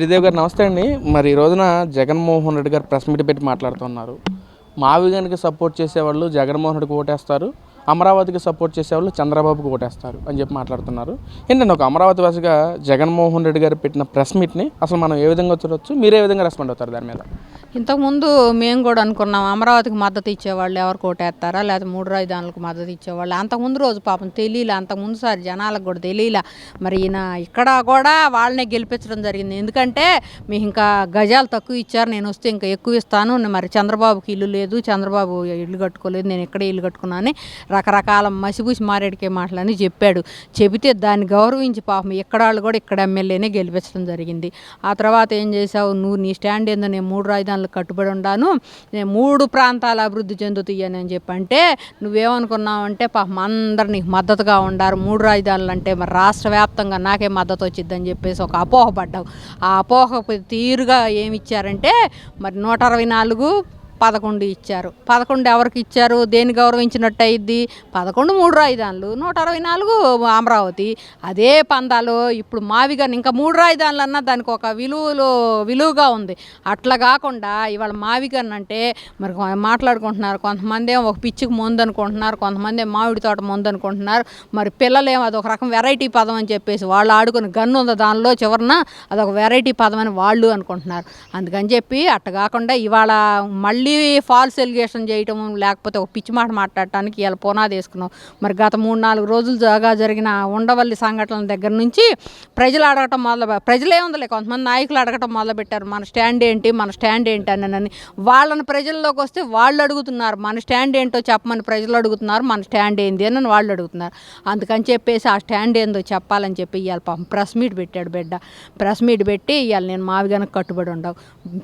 శ్రీదేవి గారు నమస్తే అండి. మరి ఈ రోజున జగన్మోహన్ రెడ్డి గారు ప్రెస్ మీట్ పెట్టి మాట్లాడుతున్నారు. మావిగానికి సపోర్ట్ చేసేవాళ్ళు జగన్మోహన్ రెడ్డికి ఓటేస్తారు, అమరావతికి సపోర్ట్ చేసేవాళ్ళు చంద్రబాబుకి ఓటేస్తారు అని చెప్పి మాట్లాడుతున్నారు. ఏంటంటే ఒక అమరావతి వాసిగా జగన్మోహన్ రెడ్డి గారు పెట్టిన ప్రెస్ మీట్ని అసలు మనం ఏ విధంగా చూడవచ్చు, మీరే విధంగా రెస్పాండ్ అవుతారు దాని మీద? ఇంతకుముందు మేము కూడా అనుకున్నాం అమరావతికి మద్దతు ఇచ్చేవాళ్ళు ఎవరికి ఓటేస్తారా, లేకపోతే 3 రాజధానులకు మద్దతు ఇచ్చేవాళ్ళు. అంతకుముందు రోజు పాపం తెలియలే, అంతకుముందు సారి జనాలకు కూడా తెలియలే. మరి ఈయన ఇక్కడ కూడా వాళ్ళనే గెలిపించడం జరిగింది. ఎందుకంటే మీకు ఇంకా గజాలు తక్కువ ఇచ్చారు, నేను వస్తే ఇంకా ఎక్కువ ఇస్తాను, మరి చంద్రబాబుకి ఇల్లు లేదు, చంద్రబాబు ఇల్లు కట్టుకోలేదు, నేను ఇక్కడే ఇల్లు కట్టుకున్నాను, రకరకాల మసిబూసి మారేడికే మాటలని చెప్పాడు. చెబితే దాన్ని గౌరవించి పాపం ఇక్కడ వాళ్ళు కూడా ఇక్కడ ఎమ్మెల్యేనే గెలిపించడం జరిగింది. ఆ తర్వాత ఏం చేసావు నువ్వు, నీ స్టాండ్ ఏందో, నేను 3 రాజధానులకు కట్టుబడి ఉన్నాను, నేను 3 ప్రాంతాలు అభివృద్ధి చెందుతాయని అని చెప్పంటే నువ్వేమనుకున్నావు అంటే పాపం అందరు నీకు మద్దతుగా ఉండారు. 3 రాజధానులు అంటే మరి రాష్ట్ర వ్యాప్తంగా నాకే మద్దతు వచ్చిద్దని చెప్పేసి ఒక అపోహపడ్డావు. ఆ అపోహ తీరుగా ఏమి ఇచ్చారంటే మరి 164 11 ఇచ్చారు. 11 ఎవరికి ఇచ్చారు, దేన్ని గౌరవించినట్టు అయింది? 11 3 రాజధానులు, 164 అమరావతి. అదే పందాలు ఇప్పుడు మావిగాని ఇంకా 3 రాజధానులు అన్నా దానికి ఒక విలువగా ఉంది. అట్లా కాకుండా ఇవాళ మావిగాని అంటే మరి మాట్లాడుకుంటున్నారు. కొంతమంది ఏమో ఒక పిచ్చికి ముందు అనుకుంటున్నారు, కొంతమంది మామిడి తోట ముందు అనుకుంటున్నారు. మరి పిల్లలేమో అదొక రకం వెరైటీ పదం అని చెప్పేసి వాళ్ళు ఆడుకుని గన్ను ఉంది దానిలో చివరన అదొక వెరైటీ పదం అని వాళ్ళు అనుకుంటున్నారు. అందుకని చెప్పి అట్ట కాకుండా ఇవాళ మళ్ళీ ఫాల్స్ ఎలిగేషన్ చేయటం, లేకపోతే ఒక పిచ్చి మాట మాట్లాడటానికి ఇలా పునాది వేసుకున్నాం. మరి గత 3-4 రోజులు జరిగిన ఉండవల్లి సంఘటనల దగ్గర నుంచి ప్రజలు అడగటం ప్రజలే ఉందిలే, కొంతమంది నాయకులు అడగటం మొదలుపెట్టారు, మన స్టాండ్ ఏంటి అని. వాళ్ళని ప్రజల్లోకి వస్తే వాళ్ళు అడుగుతున్నారు, మన స్టాండ్ ఏంటో చెప్పమని ప్రజలు అడుగుతున్నారు, మన స్టాండ్ ఏంది అని వాళ్ళు అడుగుతున్నారు. అందుకని చెప్పేసి ఆ స్టాండ్ ఏందో చెప్పాలని చెప్పి ఇవాళ పాపం ప్రెస్ మీట్ పెట్టాడు బిడ్డ. ప్రెస్ మీట్ పెట్టి ఇవాళ నేను మావిగానికి కట్టుబడి ఉండవు,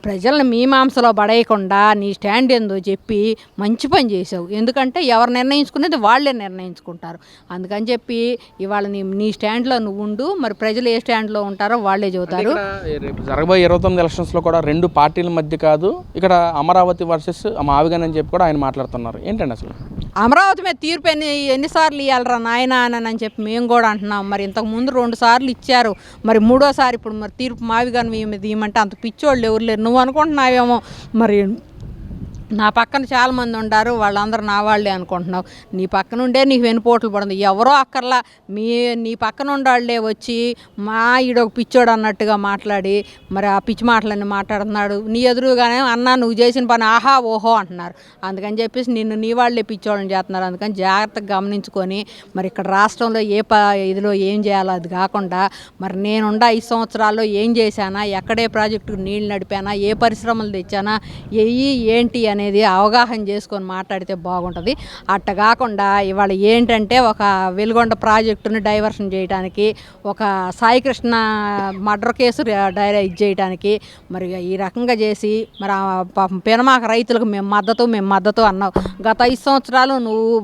ప్రజలను మీమాంసలో పడేయకుండా నీ స్టాండ్ ఏందో చెప్పి మంచి పని చేసావు. ఎందుకంటే ఎవరు నిర్ణయించుకునేది వాళ్ళే నిర్ణయించుకుంటారు. అందుకని చెప్పి ఇవాళ నీ స్టాండ్లో నువ్వు ఉండు, మరి ప్రజలు ఏ స్టాండ్లో ఉంటారో వాళ్ళే చెబుతారు. రేపు జరగబోయే 29 ఎలక్షన్స్లో కూడా 2 పార్టీల మధ్య కాదు, ఇక్కడ అమరావతి వర్సెస్ మావిగాని అని చెప్పి కూడా ఆయన మాట్లాడుతున్నారు. ఏంటండి అసలు అమరావతి మీద తీర్పు ఎన్నిసార్లు ఇవ్వాలరా నాయన అని చెప్పి మేము కూడా అంటున్నాం. మరి ఇంతకుముందు 2 సార్లు ఇచ్చారు, మరి 3వసారి ఇప్పుడు మరి తీర్పు మావిగాని మీద ఇవ్వమంటే అంత పిచ్చోళ్ళు ఎవరు లేరు. నువ్వు అనుకుంటున్నావేమో మరి నా పక్కన చాలామంది ఉండారు, వాళ్ళందరూ నా వాళ్ళే అనుకుంటున్నావు. నీ పక్కన ఉండే నీకు వెనుపోట్లు పడింది, ఎవరో అక్కర్లా నీ పక్కన ఉండాళ్లే వచ్చి ఈడొక పిచ్చోడు అన్నట్టుగా మాట్లాడి మరి ఆ పిచ్చి మాటలన్నీ మాట్లాడుతున్నాడు. నీ ఎదురుగానే అన్నా నువ్వు చేసిన పని ఆహా ఓహో అంటున్నారు. అందుకని చెప్పేసి నీ వాళ్ళే పిచ్చోళ్ళని చేస్తున్నారు. అందుకని జాగ్రత్తగా గమనించుకొని మరి ఇక్కడ రాష్ట్రంలో ఇదిలో ఏం చేయాలో అది కాకుండా మరి నేనుండ 5 సంవత్సరాల్లో ఏం చేశానా, ఎక్కడే ప్రాజెక్టుకు నీళ్ళు నడిపానా, ఏ పరిశ్రమలు తెచ్చానా, ఏంటి అనేది అవగాహన చేసుకొని మాట్లాడితే బాగుంటుంది. అట్ట కాకుండా ఇవాళ ఏంటంటే ఒక వెలుగొండ ప్రాజెక్టుని డైవర్షన్ చేయడానికి, ఒక సాయికృష్ణ మర్డర్ కేసు చేయడానికి మరి ఈ రకంగా చేసి మరి పెనమాక రైతులకు మేము మద్దతు అన్నావు. గత 5 సంవత్సరాలు నువ్వు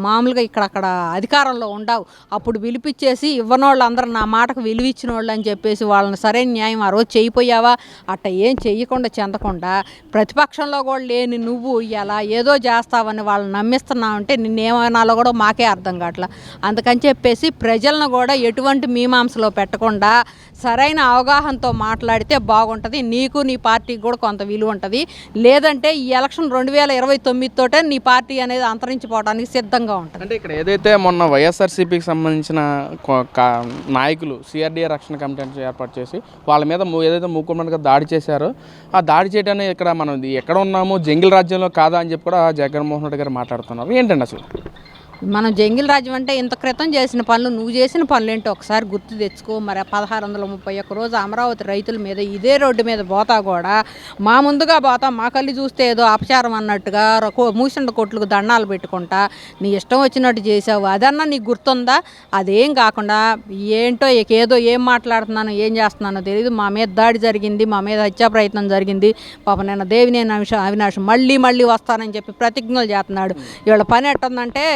మామూలుగా ఇక్కడక్కడ అధికారంలో ఉండవు, అప్పుడు పిలిపించేసి ఇవ్వనోళ్ళు అందరూ నా మాటకు విలువిచ్చిన వాళ్ళు అని చెప్పేసి వాళ్ళని సరైన న్యాయం ఆ రోజు చేయిపోయావా? అట్ట ఏం చెయ్యకుండా చెందకుండా ప్రతిపక్షంలో కూడా లేని నువ్వు ఇలా ఏదో చేస్తావని వాళ్ళని నమ్మిస్తున్నావంటే నిన్నేమనాలో కూడా మాకే అర్థం కావట్లా. అందుకని చెప్పేసి ప్రజలను కూడా ఎటువంటి మీమాంసలో పెట్టకుండా సరైన అవగాహనతో మాట్లాడితే బాగుంటుంది. నీకు నీ పార్టీకి కూడా కొంత విలువ ఉంటుంది. లేదంటే ఈ ఎలక్షన్ 2029 తోటే నీ పార్టీ అనేది అంతరించిపోవడానికి సిద్ధంగా ఉంటుంది. అంటే ఇక్కడ ఏదైతే మొన్న వైఎస్ఆర్సీపీకి సంబంధించిన నాయకులు సిఆర్డీఏ రక్షణ కమిటీ ఏర్పాటు చేసి వాళ్ళ మీద ఏదైతే మూకుమ్మడిగా దాడి చేశారో ఆ దాడి చేయడానికి ఇక్కడ మనం ఎక్కడ ఉన్నామో జంగిల్ రాజ్యంలో కాదా అని చెప్పి కూడా జగన్మోహన్ రెడ్డి గారు మాట్లాడుతున్నారు. ఏంటండి అసలు మనం జంగిల్ రాజ్యం అంటే ఇంత క్రితం చేసిన పనులు, నువ్వు చేసిన పనులు ఏంటో ఒకసారి గుర్తు తెచ్చుకో. మరి 1631 రోజు అమరావతి రైతుల మీద ఇదే రోడ్డు మీద పోతా కూడా మా ముందుగా పోతా మా కళ్ళు చూస్తే ఏదో అపచారం అన్నట్టుగా మూసిండ కొట్లకు దండాలు పెట్టుకుంటా నీ ఇష్టం వచ్చినట్టు చేసావు. అదన్నా నీకు గుర్తుందా? అదేం కాకుండా ఏంటో ఏదో ఏం మాట్లాడుతున్నానో ఏం చేస్తున్నానో తెలియదు, మా మీద దాడి జరిగింది, మా మీద హత్యా ప్రయత్నం జరిగింది, పాప నిన్న దేవినేని అవినాష్ మళ్ళీ వస్తానని చెప్పి ప్రతిజ్ఞలు చేస్తున్నాడు. ఇవాళ పని ఎట్టుందంటే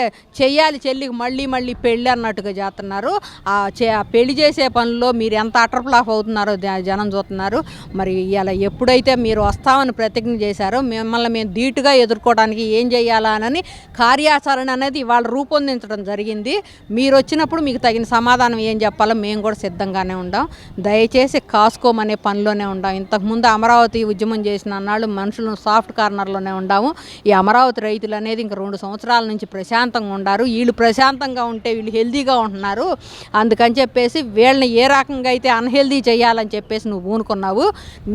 చెయ్యాలి చెల్లికి మళ్ళీ మళ్ళీ పెళ్ళి అన్నట్టుగా చేస్తున్నారు. ఆ పెళ్లి చేసే పనుల్లో మీరు ఎంత అటర్ఫ్లాప్ అవుతున్నారో జనం చూస్తున్నారు. మరి ఇలా ఎప్పుడైతే మీరు వస్తామని ప్రతిజ్ఞ చేశారో మిమ్మల్ని మేము ధీటుగా ఎదుర్కోవడానికి ఏం చేయాలా అని కార్యాచరణ అనేది ఇవాళ రూపొందించడం జరిగింది. మీరు వచ్చినప్పుడు మీకు తగిన సమాధానం ఏం చెప్పాలో మేము కూడా సిద్ధంగానే ఉండాం. దయచేసి కాసుకోమనే పనిలోనే ఉండాం. ఇంతకుముందు అమరావతి ఉద్యమం చేసిన అన్నాళ్ళు మనుషులు సాఫ్ట్ కార్నర్లోనే ఉండాము. ఈ అమరావతి రైతులు అనేది ఇంక 2 సంవత్సరాల నుంచి ప్రశాంతంగా ఉండారు. వీళ్ళు ప్రశాంతంగా ఉంటే వీళ్ళు హెల్దీగా ఉంటున్నారు. అందుకని చెప్పేసి వీళ్ళని ఏ రకంగా అయితే అన్హెల్దీ చేయాలని చెప్పేసి నువ్వు పూనుకున్నావు,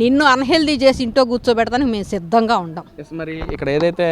నిన్ను అన్హెల్దీ చేసి ఇంట్లో కూర్చోబెడతానికి మేము సిద్ధంగా ఉండాం. మరి ఇక్కడ ఏదైతే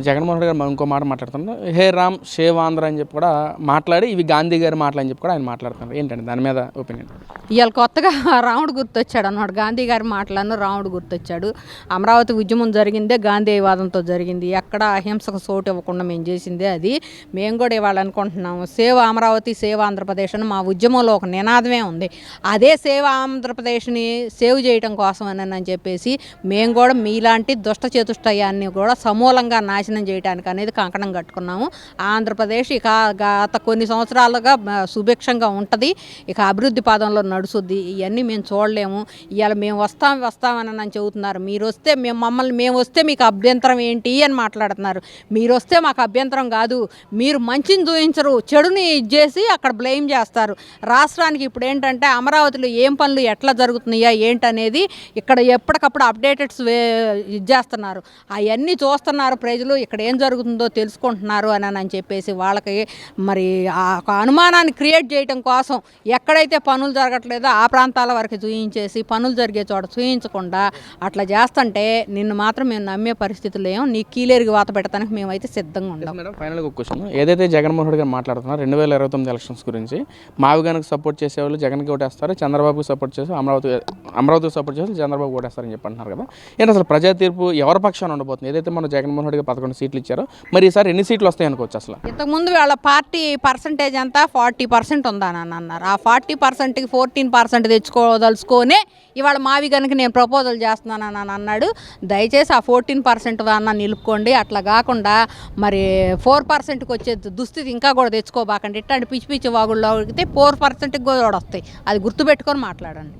జగన్మోహన్ రెడ్డి గారు ఇంకో మాట మాట్లాడుతున్నారు, హే రామ్ షేవ్ ఆంధ్ర అని చెప్పి కూడా మాట్లాడి ఇవి గాంధీ గారి మాటలు అని చెప్పి కూడా ఆయన మాట్లాడుతున్నారు. ఏంటండి దాని మీద ఒపీనియన్? ఇవాళ కొత్తగా రాముడు గుర్తొచ్చాడు అన్నమాట. గాంధీ గారి మాటలను రాముడు గుర్తొచ్చాడు. అమరావతి ఉద్యమం జరిగిందే గాంధీవాదంతో జరిగింది. ఎక్కడ అహింసకు చోటు ఇవ్వకుండా మేము చేసిందే అది. మేము కూడా ఇవాళ అనుకుంటున్నాము సేవ్ అమరావతి సేవ్ ఆంధ్రప్రదేశ్ అని మా ఉద్యమంలో ఒక నినాదమే ఉంది. అదే సేవ్ ఆంధ్రప్రదేశ్ని సేవ్ చేయడం కోసం అని చెప్పేసి మేము కూడా మీలాంటి దుష్ట చతుష్టయాన్ని కూడా సమూలంగా నాశనం చేయడానికి అనేది కంకణం కట్టుకున్నాము. ఆంధ్రప్రదేశ్ ఇక గత కొన్ని సంవత్సరాలుగా సుభిక్షంగా ఉంటుంది, ఇక అభివృద్ధి పాదంలో నడుస్తుంది. ఇవన్నీ మేము చూడలేము. ఇవాళ మేము వస్తామని అని చెబుతున్నారు. మేము వస్తే మీకు అభ్యంతరం ఏంటి అని మాట్లాడుతున్నారు. మీరు వస్తే మాకు అభ్యంతరం కాదు, మీరు మంచిని చూపించరు, చెడుని చేసి అక్కడ బ్లేమ్ చేస్తారు. రాష్ట్రానికి ఇప్పుడు ఏంటంటే అమరావతిలో ఏం పనులు ఎట్లా జరుగుతున్నాయా ఏంటనేది ఇక్కడ ఎప్పటికప్పుడు అప్డేటెడ్స్ చేస్తున్నారు. అవన్నీ చూస్తున్నారు ప్రజలు, ఇక్కడ ఏం జరుగుతుందో తెలుసుకుంటున్నారు అని చెప్పేసి వాళ్ళకి మరి ఆ అనుమానాన్ని క్రియేట్ చేయడం కోసం ఎక్కడైతే పనులు జరగట్లేదో ఆ ప్రాంతాల వరకు చూయించేసి పనులు జరిగే చోట చూయించకుండా అట్లా చేస్తుంటే నిన్ను మాత్రం మేము నమ్మే పరిస్థితులు ఏమో నీ కీలేరుకి వాత పెట్టడానికి మేమైతే సిద్ధంగా ఉంటాం. మేడం ఫైనల్గా ఒక క్వశ్చన్, ఏదైతే జగన్మోహన్ రెడ్డి గారు మాట్లాడుతున్నారు 2029 ఎలక్షన్స్ గురించి, మావిగానికి సపోర్ట్ చేసేవాళ్ళు జగన్కి ఓటేస్తారు, చంద్రబాబుకి సపోర్ట్ చేసి అమరావతికి సపోర్ట్ చేసి చంద్రబాబు ఓటేస్తారని చెప్పి అంటున్నారు కదా. ఏంటి అసలు ప్రజా తీర్పు ఎవరి పక్షాన ఉండబోతుంది? ఏదైతే మన జగన్మోహన్ రెడ్డి గారు 11 సీట్లు ఇచ్చారో మరి ఈసారి ఎన్ని సీట్లు వస్తాయి అనుకోవచ్చు? అసలు ఇంతకుముందు వాళ్ళ పార్టీ పర్సంటేజ్ అంతా 40% ఉందని అన్నారు. ఆ 40%కి 14% తెచ్చుకోదలుచుకొనే ఇవాళ మావి కనుక నేను ప్రపోజల్ చేస్తున్నానని అన్నాడు. దయచేసి ఆ 14% అన్న నిలుపుకోండి. అట్లా కాకుండా మరి 4%కి వచ్చే దుస్థితి ఇంకా కూడా తెచ్చుకోబాకండి. ఇట్లాంటి పిచ్చి పిచ్చి వాగుల్లో అడిగితే 4%కి కూడా వస్తాయి. అది గుర్తుపెట్టుకొని మాట్లాడండి.